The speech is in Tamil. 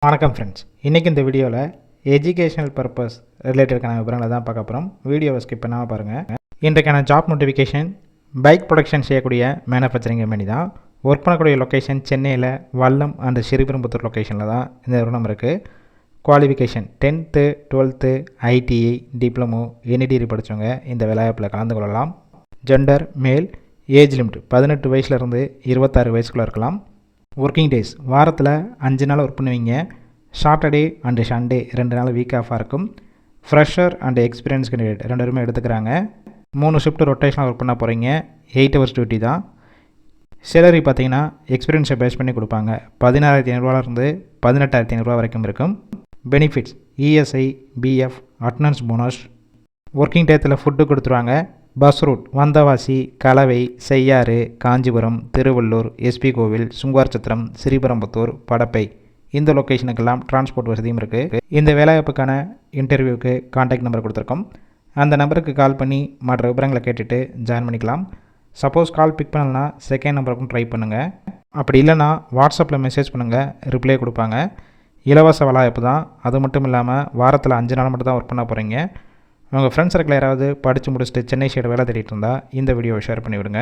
வணக்கம் ஃப்ரெண்ட்ஸ், இன்றைக்கி இந்த வீடியோவில் எஜுகேஷனல் பர்பஸ் ரிலேட்டடான விவரங்களை தான் பார்க்க போகிறோம். வீடியோவை ஸ்கிப் பண்ணாமல் பாருங்கள். இன்றைக்கான ஜாப் நோட்டிஃபிகேஷன் பைக் ப்ரொடக்ஷன் செய்யக்கூடிய மேனுஃபேக்சரிங் கம்பெனி தான். ஒர்க் பண்ணக்கூடிய லொக்கேஷன் சென்னையில் வல்லம் அண்ட் ஸ்ரீபெரும்புத்தூர் லொக்கேஷனில் தான் இந்த நிறுவனம் இருக்குது. Qualification 10th 12th ITI diploma any degree படித்தவங்க இந்த வேலைவாய்ப்பில் கலந்து கொள்ளலாம். ஜெண்டர் மேல், ஏஜ் லிமிட் 18 வயசுலேருந்து 26 வயசுக்குள்ளே இருக்கலாம். ஒர்க்கிங் டேஸ் வாரத்தில் 5 நாள் ஒர்க் பண்ணுவீங்க. சாட்டர்டே அண்டு சண்டே 2 நாள் வீக் ஆஃபாக இருக்கும். ஃப்ரெஷர் அண்டு எக்ஸ்பீரியன்ஸ் கேண்டிடேட் 2 பேருமே எடுத்துக்கிறாங்க. 3 ஷிஃப்ட் ரொட்டேஷனாக ஒர்க் பண்ண போகிறீங்க. 8 hours டியூட்டி தான். சேலரி பார்த்தீங்கன்னா எக்ஸ்பீரியன்ஸை பேஸ் பண்ணி கொடுப்பாங்க. 16,500 18,500 வரைக்கும் இருக்கும். Benefits ESI, PF, attendance bonus. Working டேத்தில் ஃபுட்டு கொடுத்துருவாங்க. Bus route Vandavasi, Kalavai, Cheyyar, Kanchipuram, Tiruvallur, SP கோவில், சுங்குவார்சத்திரம், ஸ்ரீபெரும்புத்தூர், படப்பை இந்த லொக்கேஷனுக்கெல்லாம் டிரான்ஸ்போர்ட் வசதியும் இருக்குது. இந்த வேலைவாய்ப்புக்கான இன்டர்வியூக்கு கான்டாக்ட் நம்பர் கொடுத்துருக்கோம். அந்த நம்பருக்கு கால் பண்ணி மற்ற விவரங்களை கேட்டுட்டு ஜாயின் பண்ணிக்கலாம். சப்போஸ் கால் பிக் பண்ணலன்னா செகண்ட் நம்பருக்கும் ட்ரை பண்ணுங்கள். அப்படி இல்லைனா வாட்ஸ்அப்பில் மெசேஜ் பண்ணுங்கள், ரிப்ளை கொடுப்பாங்க. இலவச வேலைவாய்ப்பு தான். அது மட்டும் இல்லாமல் வாரத்தில் 5 நாள் மட்டும் தான் ஒர்க் பண்ண போகிறீங்க. உங்கள் ஃப்ரெண்ட்ஸ் சர்க்கிள் யாராவது படித்து முடிச்சுட்டு சென்னை சைடு வேலை தேடிட்டு இருந்தால் இந்த வீடியோவை ஷேர் பண்ணிவிடுங்க.